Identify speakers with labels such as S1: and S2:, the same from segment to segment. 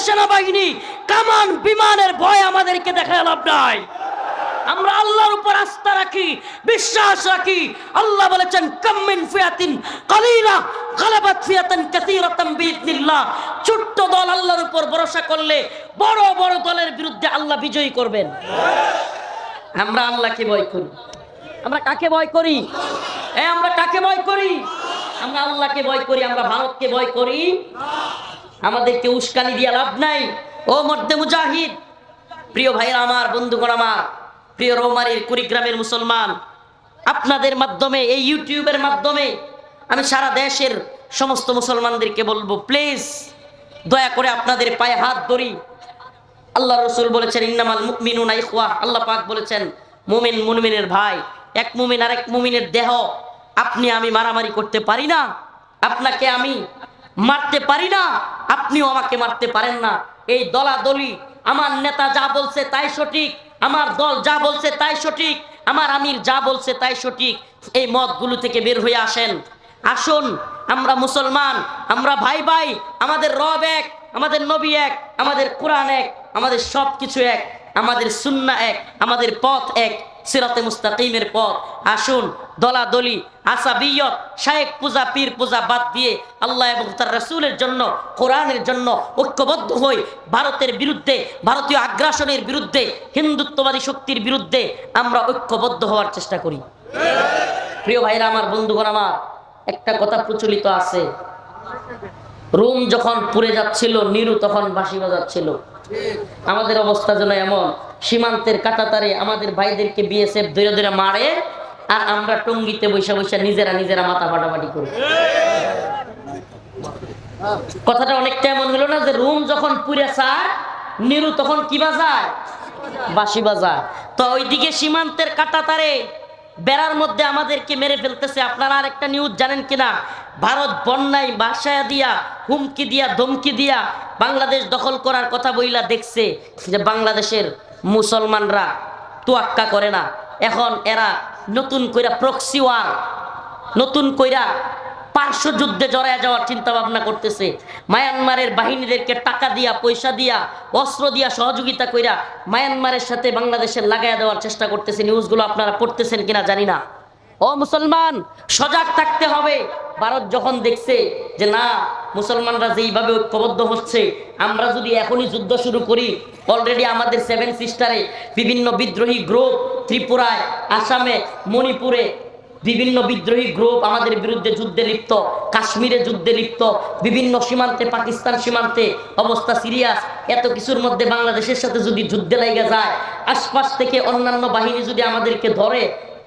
S1: সেনাবাহিনী কামান বিমানের ভয় আমাদেরকে দেখায় লাভ নাই। আমরা আল্লাহর উপর আস্থা রাখি, বিশ্বাস রাখি। আল্লাহ বলেছেন কাম মিন ফিয়াতিন কালিলা গালাবাত ফিয়াতান কাসীরাতান বিইذনিল্লাহ। ছোট্ট দল আল্লাহর উপর ভরসা করলে বড় বড় দলের বিরুদ্ধে আল্লাহ বিজয়ী করবেন। আমরা আল্লাহকে ভয় করি। আমরা কাকে ভয় করি? আমরা কাকে ভয় করি? আমরা আল্লাহকে ভয় করি। আমরা ভারতকে ভয় করি। আমাদেরকে উস্কানি দিয়ে লাভ নাই। ও মর্দে মুজাহিদ, প্রিয় ভাইরা আমার, বন্ধুগণ আমার, প্রিয় রৌমারীর কুড়িগ্রামের মুসলমান, আপনাদের মাধ্যমে, এই ইউটিউবের মাধ্যমে আমি সারা দেশের সমস্ত মুসলমানদেরকে বলবো, প্লিজ দয়া করে আপনাদের পায়ে হাত ধরি। আল্লাহ রসুল বলেছেন ইন্নামাল মুমিনুনা ইখওয়া। আল্লাহ পাক বলেছেন মুমিন মুমিনের ভাই। এক মুমিন আর এক মুমিনের দেহ। আপনি আমি মারামারি করতে পারি না, আপনাকে আমি মারতে পারি না, আপনিও আমাকে মারতে পারেন না। এই দলাদলি, আমার নেতা যা বলছে তাই সঠিক, আমার দল যা বলছে তাই সঠিক, আমার আমির যা বলছে তাই সঠিক, এই মতগুলো থেকে বের হয়ে আসেন। আসুন আমরা মুসলমান, আমরা ভাই ভাই, আমাদের রব এক, আমাদের নবী এক, আমাদের কোরআন এক, আমাদের সব কিছু এক, আমাদের সুন্নাহ এক, আমাদের পথ এক, সিরাতে মুস্তাকিমের পথ। আসুন দলাদলি, আসাবিয়ত, শায়েখ পূজা, পীর পূজা বাদ দিয়ে আল্লাহ এবং তার রাসূলের জন্য, কোরআনের জন্য ঐক্যবদ্ধ হই। ভারতের বিরুদ্ধে, ভারতীয় আগ্রাসনের বিরুদ্ধে, হিন্দুত্ববাদী শক্তির বিরুদ্ধে আমরা ঐক্যবদ্ধ হওয়ার চেষ্টা করি। প্রিয় ভাইরা আমার, বন্ধুগণ আমার, একটা কথা প্রচলিত আছে, রোম যখন পুড়ে যাচ্ছিল, নিরু তখন বাঁশি বাজাচ্ছিল। আমাদের অবস্থা যেন এমন, সীমান্তের কাঁটাতারে আমাদের ভাইদেরকে বিএসএফ ধরে ধরে মারে, আর আমরা টঙ্গিতে বৈশা বৈশা নিজেরা মাথা ফাটাফাটি করি। কথাটা অনেকটা এমন হলো না যে রোম যখন পুড়ে যায়, নিরু তখন কি বাজায়? বাঁশি বাজায়। তো ওইদিকে সীমান্তের কাঁটাতারে বেড়ার মধ্যে আমাদেরকে মেরে ফেলতেছে। আপনারা আর একটা নিউজ জানেন কিনা? ভারত বন্যায় বাসায় দিয়া, হুমকি দিয়া, ধমকি দিয়া বাংলাদেশ দখল করার কথা বইলা দেখছে যে বাংলাদেশের মুসলমানরা তোয়াক্কা করে না। এখন এরা নতুন কইরা প্রক্সি ওয়ার, নতুন কইরা পার্শ্ব যুদ্ধে জড়ায় যাওয়ার চিন্তা ভাবনা করতেছে। মায়ানমারের বাহিনীদেরকে টাকা দিয়া, পয়সা দিয়া, অস্ত্র দিয়া সহযোগিতা কইরা মায়ানমারের সাথে বাংলাদেশের লাগাইয়া দেওয়ার চেষ্টা করতেছে। নিউজগুলো আপনারা পড়তেছেন কিনা জানি না। ও মুসলমান, সজাগ থাকতে হবে। ভারত যখন দেখছে যে না, মুসলমানরা যেইভাবে ঐক্যবদ্ধ হচ্ছে, আমরা যদি এখনই যুদ্ধ শুরু করি, অলরেডি আমাদের 7 সিস্টারে বিভিন্ন বিদ্রোহী গ্রুপ, ত্রিপুরায়, আসামে, মণিপুরে বিভিন্ন বিদ্রোহী গ্রুপ আমাদের বিরুদ্ধে যুদ্ধে লিপ্ত, কাশ্মীরে যুদ্ধে লিপ্ত, বিভিন্ন সীমান্তে, পাকিস্তান সীমান্তে অবস্থা সিরিয়াস। এত কিছুর মধ্যে বাংলাদেশের সাথে যদি যুদ্ধে লেগে যায়, আশপাশ থেকে অন্যান্য বাহিনী যদি আমাদেরকে ধরে,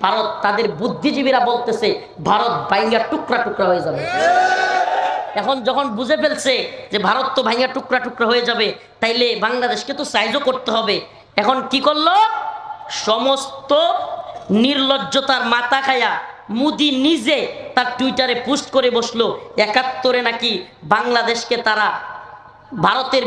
S1: ভারত, তাদের বুদ্ধিজীবীরা বলতেছে ভারত ভাইঙ্গা টুকরা টুকরা হয়ে যাবে। এখন যখন বুঝে ফেলছে যে ভারত তো ভাইঙ্গা টুকরা টুকরা হয়ে যাবে, তাইলে বাংলাদেশকে তো সাইজও করতে হবে। এখন কি করলো? সমস্ত নির্লজ্জতার মাথা খায়া মোদি নিজে তার টুইটারে পোস্ট করে বসলো ৭১ নাকি বাংলাদেশকে তারা, ভারতের,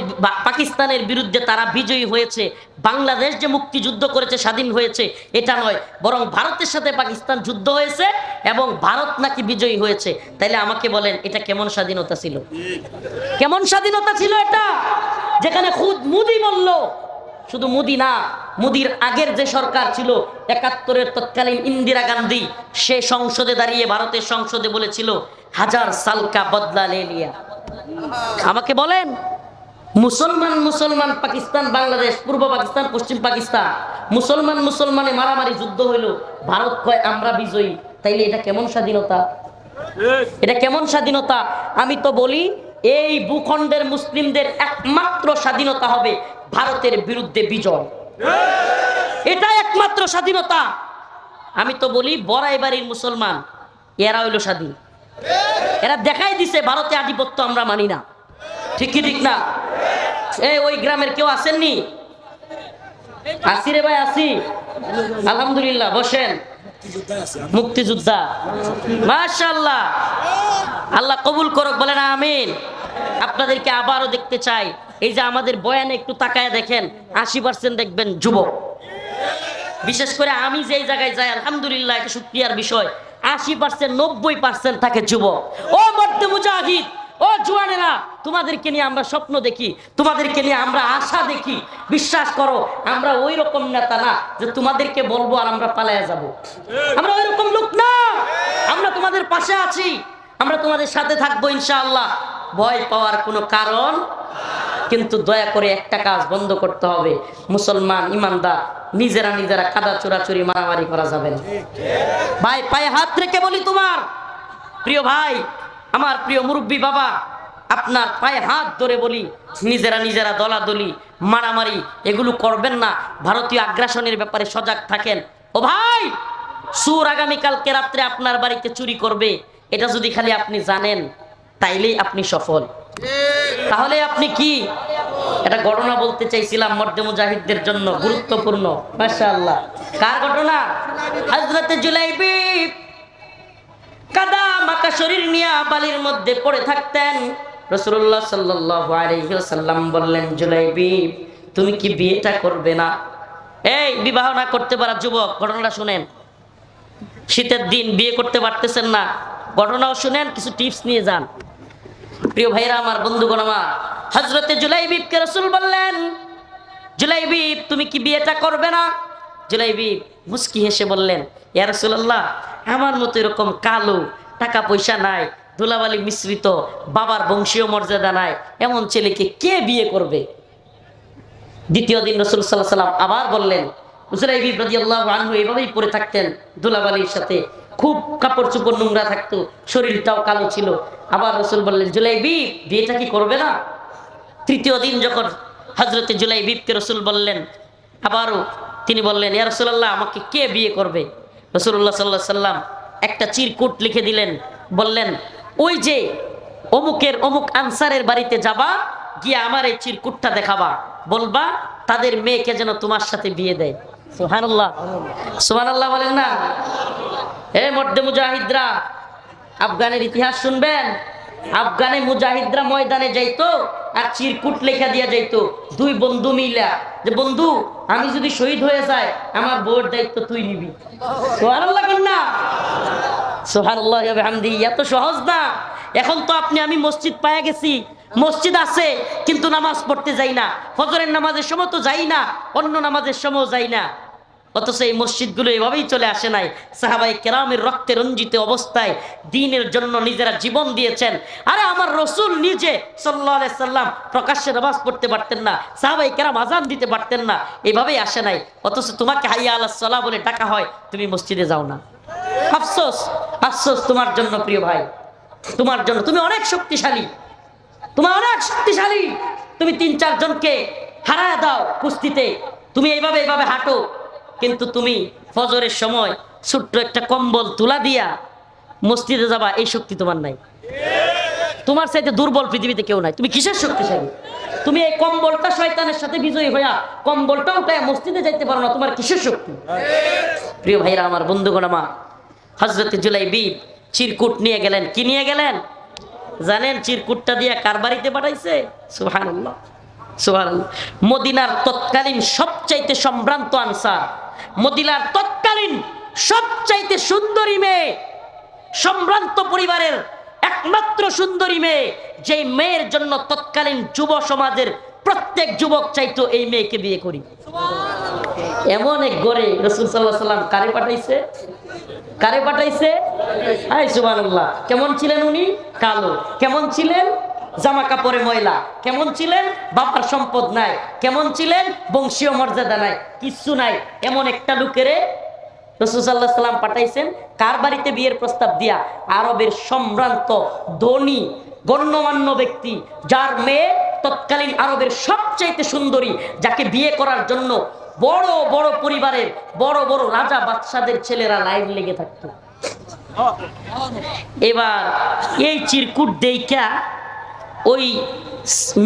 S1: পাকিস্তানের বিরুদ্ধে তারা বিজয়ী হয়েছে। বাংলাদেশ যে মুক্তিযুদ্ধ করেছে, স্বাধীন হয়েছে, এটা নয়, বরং ভারতের সাথে পাকিস্তান যুদ্ধ হয়েছে এবং ভারত নাকি বিজয়ী হয়েছে। তাইলে আমাকে বলেন, এটা কেমন স্বাধীনতা ছিল? কেমন স্বাধীনতা ছিল এটা? যেখানে খুদ মোদি বলল, শুধু মোদি না, মোদির আগের যে সরকার ছিল ৭১ তৎকালীন ইন্দিরা গান্ধী, সে সংসদে দাঁড়িয়ে, ভারতের সংসদে বলেছিল 1000 সাল কা বদলা লে লিয়া। আমাকে বলেন, মুসলমান পাকিস্তান, বাংলাদেশ, পূর্ব পাকিস্তান, পশ্চিম পাকিস্তান, মুসলমানে মারামারি যুদ্ধ হইল, ভারত কয় আমরা বিজয়ী। তাইলে এটা কেমন স্বাধীনতা? এটা কেমন স্বাধীনতা? আমি তো বলি, এই ভূখণ্ডের মুসলিমদের একমাত্র স্বাধীনতা হবে ভারতের বিরুদ্ধে বিজয়। এটা একমাত্র স্বাধীনতা। আমি তো বলি, বড়াই বাড়ির মুসলমান এরা হইল স্বাধীন। এরা দেখাই দিছে ভারতে আধিপত্য আমরা মানি না। ঠিক কি ঠিক না? ওই গ্রামের কেউ আসেননি? আসি রে ভাই, আসি, আলহামদুলিল্লাহ, বসেন। মুক্তিযোদ্ধা, মাশাআল্লাহ, আল্লাহ কবুল করুক, বলেন আমিন। আপনাদেরকে আবারও দেখতে চাই। এই যে আমাদের বয়ানে একটু তাকায় দেখেন, 80% দেখবেন যুবক। বিশেষ করে আমি যেই জায়গায় যাই, আলহামদুলিল্লাহ, এটা শুকরিয়ার বিষয়, 80% 90% থাকে যুবক। ও মর্দে মুজাহিদ, ও জুয়ানেরা, তোমাদেরকে নিয়ে আমরা স্বপ্ন দেখি, তোমাদেরকে নিয়ে আমরা আশা দেখি। বিশ্বাস করো, আমরা ওই রকম নেতা না যে তোমাদেরকে বলবো আর আমরা পালায়া যাব। আমরা ওই রকম লোক না। আমরা তোমাদের পাশে আছি, আমরা তোমাদের সাথে থাকবো ইনশাআল্লাহ। ভয় পাওয়ার কোনো কারণ, কিন্তু দয়া করে একটা কাজ বন্ধ করতে হবে। মুসলমান ইমানদার নিজেরা কাদা চোরাচুরি মারামারি করা যাবে না। ভাই পায়ে হাত রেখে বলি, তোমার প্রিয় ভাই, আমার প্রিয় মুরব্বী বাবা, আপনার পায়ে হাত ধরে বলি, নিজেরা দলাদলি মারামারি এগুলো করবেন না। ভারতীয় আগ্রাসনের ব্যাপারে সজাগ থাকেন। ও ভাই, সুর আগামীকালকে রাত্রে আপনার বাড়িতে চুরি করবে, এটা যদি খালি আপনি জানেন তাইলেই আপনি সফল। তাহলে আপনি কি, এটা ঘটনা বলতে চাইছিলাম মর্দে মুজাহিদদের জন্য, গুরুত্বপূর্ণ। মাশাআল্লাহ। কার ঘটনা? হযরত জুলাইবি কাদা মাখা শরীর নিয়ে বালির মধ্যে পড়ে থাকতেন। রাসূলুল্লাহ সাল্লাল্লাহু আলাইহি ওয়াসাল্লাম বললেন, জুলাইবি তুমি কি বিয়েটা করবে না? এই বিবাহ না করতে পারা যুবক, ঘটনাটা শুনেন। শীতের দিন বিয়ে করতে পারতেছেন না, ঘটনাও শুনেন, কিছু টিপস নিয়ে যান। প্রিয় ভাইরা আমার, বন্ধুগণ আমার, হযরতে জুলাইবিবকে রাসূল বললেন, জুলাইবিব তুমি কি বিয়েটা করবে না? জুলাইবিব মুস্কি হেসে বললেন, ইয়া রাসূলুল্লাহ, আমার মতো এরকম কালো, টাকা পয়সা নাই, ধুলাবালি মিশ্রিত, বাবার বংশীয় মর্যাদা নাই, এমন ছেলেকে কে বিয়ে করবে? দ্বিতীয় দিন রাসূল সাল্লাল্লাহু আলাইহি ওয়াসাল্লাম আবার বললেন। জুলাইবিব রাদিয়াল্লাহু আনহু এভাবেই পড়ে থাকতেন ধুলাবালির সাথে, খুব কাপড় চোপড় নোংরা থাকতো, শরীরটাও কালো ছিল। আবার রাসূল বললেন, জুলাইবিব বিয়েটা কি করবে না? তৃতীয় দিন যখন হযরতে জুলাইবিবকে রাসূল বললেন, আবারও তিনি বললেন, ইয়া রাসূলুল্লাহ আমাকে কে বিয়ে করবে? রাসূলুল্লাহ সাল্লাল্লাহু আলাইহি ওয়াসাল্লাম একটা চিরকুট লিখে দিলেন, বললেন, ওই যে অমুকের অমুক আনসারের বাড়িতে যাবা, গিয়ে আমার এই চিরকুটটা দেখাবা, বলবা তাদের মেয়েকে যেন তোমার সাথে বিয়ে দেয়। সুবহানাল্লাহ, সুবহানাল্লাহ বলেন না? হে মর্দে মুজাহিদরা, আফগানের ইতিহাস শুনবেন। আফগানে মুজাহিদরা ময়দানে যাইতো আর চিরকুট লেখা দিয়া যাইতো, দুই বন্ধু মিলা, যে বন্ধু আমি যদি শহীদ হয়ে যাই আমার বউয়ের দায়িত্ব তুই নিবি। সুবহানাল্লাহ না? সুবহানাল্লাহ ওয়া বিহামদিহি। এত সহজ না। এখন তো আপনি আমি মসজিদ পায়ে গেছি, মসজিদ আছে কিন্তু নামাজ পড়তে যাই না, ফজরের নামাজের সময় তো যাই না, অন্য নামাজের সময় যাই না। অথচ এই মসজিদগুলো এভাবেই চলে আসে নাই। সাহাবায়ে কেরামের রক্তে রঞ্জিত অবস্থায় দ্বীনের জন্য নিজেরা জীবন দিয়েছেন। আরে আমার রাসূল নিজে সাল্লাল্লাহু আলাইহি সাল্লাম প্রকাশ্যে নামাজ পড়তে পারতেন না, সাহাবায়ে কেরাম আযান দিতে পারতেন না, এভাবেই আসে নাই। অথচ তোমাকে হাইয়া আলাস সালাহ বলে ডাকা হয়, তুমি মসজিদে যাও না। আফসোস, আফসোস তোমার জন্য প্রিয় ভাই, তোমার জন্য। তুমি অনেক শক্তিশালী, তুমি অনেক শক্তিশালী, তুমি ৩-৪ জনকে হারায় দাও কুস্তিতে, তুমি এইভাবে হাঁটো, কিন্তু তুমি ফজরের সময় ছোট্ট একটা কম্বল তুলা দিয়া মসজিদে যাবা, এই শক্তি তোমার নাই। তোমার চাইতে দুর্বল পৃথিবীতে কেউ নাই। তুমি কিসের শক্তিশালী? তুমি এই কম্বলটা শয়তানের সাথে বিজয়ী হইয়া কম্বলটা উঠায় মসজিদে যাইতে পারো না, তোমার কিসের শক্তি? প্রিয় ভাইরা আমার, বন্ধুগণ আমার, হযরতে জুলাইবিব চিরকুট নিয়ে গেলেন। কি নিয়ে গেলেন জানেন? চিরকুটটা দিয়ে কার বাড়িতে পাঠাইছে? সুবহানাল্লাহ, সুবহানাল্লাহ। মদিনার তৎকালীন সবচাইতে সম্ভ্রান্ত আনসার, মদিনার তৎকালীন সবচাইতে সুন্দরী মেয়ে, সম্ভ্রান্ত পরিবারের একমাত্র সুন্দরী মেয়ে, যেই মেয়ের জন্য তৎকালীন যুব সমাজের প্রত্যেক যুবক চাইতো এই মেয়েকে বিয়ে করি। এমন এক ঘরে রাসূল সাল্লাল্লাহু আলাইহি ওয়াসাল্লাম কারে পাঠাইছে? কারে পাঠাইছে? হায় সুবহানাল্লাহ। কেমন ছিলেন উনি? কালো। কেমন ছিলেন? জামা কাপড়ে ময়লা। কেমন ছিলেন? বাবার সম্পদ নাই। কেমন ছিলেন? বংশীয় মর্যাদা নাই, কিচ্ছু নাই। এমন একটা লোকেরে রাসূল সাল্লাল্লাহু আলাইহি ওয়াসাল্লাম পাঠাইছেন। কার বাড়িতে বিয়ের প্রস্তাব দিয়া? আরবের সম্ভ্রান্ত ধনী গণ্যমান্য ব্যক্তি, যার মেয়ে তৎকালীন আরবের সবচাইতে সুন্দরী, যাকে বিয়ে করার জন্য বড় বড় পরিবারের বড় বড় রাজা বাদশাদের ছেলেরা লাইন লেগে থাকতো। এবার এই চিরকুট দেইখা ওই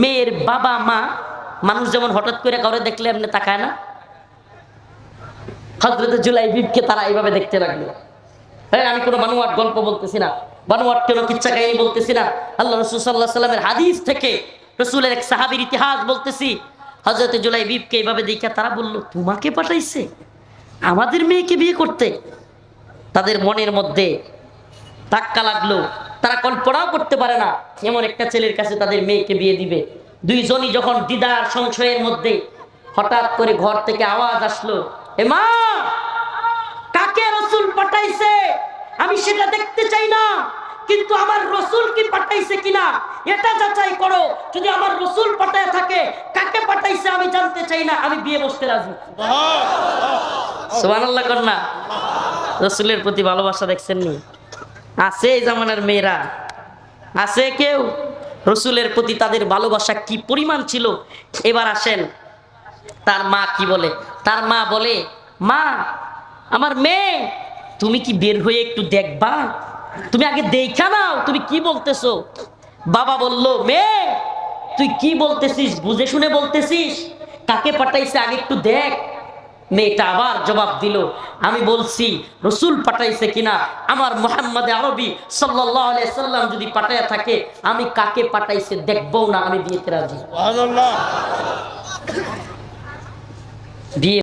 S1: মেয়ের বাবা মা, মানুষ যেমন হঠাৎ করে কাউরে দেখলে এমনি তাকায় না, হযরত জুলাইবিবকে তারা এইভাবে দেখতে লাগলো। হ্যাঁ, আমি কোনো বানোয়াট গল্প বলতেছি না, বানোয়াট কোনো কিচ্ছা কাহিনী বলতেছি না, আল্লাহ রাসূল সাল্লাল্লাহু আলাইহি ওয়াসাল্লামের হাদিস থেকে রাসূলের এক সাহাবীর ইতিহাস বলতেছি। হযরত জুলাইবিবকে এইভাবে দেখা তারা বলল, তোমাকে পাঠাইছে আমাদের মেয়েকে বিয়ে করতে? তাদের মনের মধ্যে ধাক্কা লাগলো, তারা কল্পনাও করতে পারে না এমন একটা ছেলের কাছে তাদের মেয়েকে বিয়ে দিবে। দুইজনই যখন দ্বিধার সংশয়ের মধ্যে, হঠাৎ করে ঘর থেকে আওয়াজ আসলো, এ মা, কাকে রসুল পাঠাইছে আমি সেটা দেখতে চাই না, কিন্তু আমার রসুল কি পাঠাইছে কিনা এটা যাচাই করো। যদি আমার রসুল পাঠায় থাকে, কাকে পাঠাইছে আমি জানতে চাই না, আমি বিয়ে বসতে রাজি। সুবহানাল্লাহ কন্যা। রসুলের প্রতি ভালোবাসা দেখছেন নি? আছে এই জামানার মেয়েরা? আছে কেউ? রসুলের প্রতি তাদের ভালোবাসা কি পরিমাণ ছিল। এবার আসেন তার মা কি বলে। তার মা বলে, মা, আমার মেয়ে, তুমি কি বের হয়ে একটু দেখবা? তুমি আগে দেখা নাও, তুমি কি বলতেছো। বাবা বলল, মেয়ে, তুই কি বলতেছিস, বুঝে শুনে বলতেছিস? কাকে পাঠাইছে আগে একটু দেখ। মেয়েটা আবার জবাব দিল, আমি বলছি রসুল পাঠাইছে কিনা। আমার মুহাম্মদে আরবি সাল্লাল্লাহু আলাইহি সাল্লাম যদি পাঠায়া থাকে, আমি কাকে পাঠাইছে দেখবো না, আমি বিয়েতে রাজি। সুবহানাল্লাহ। বিয়ে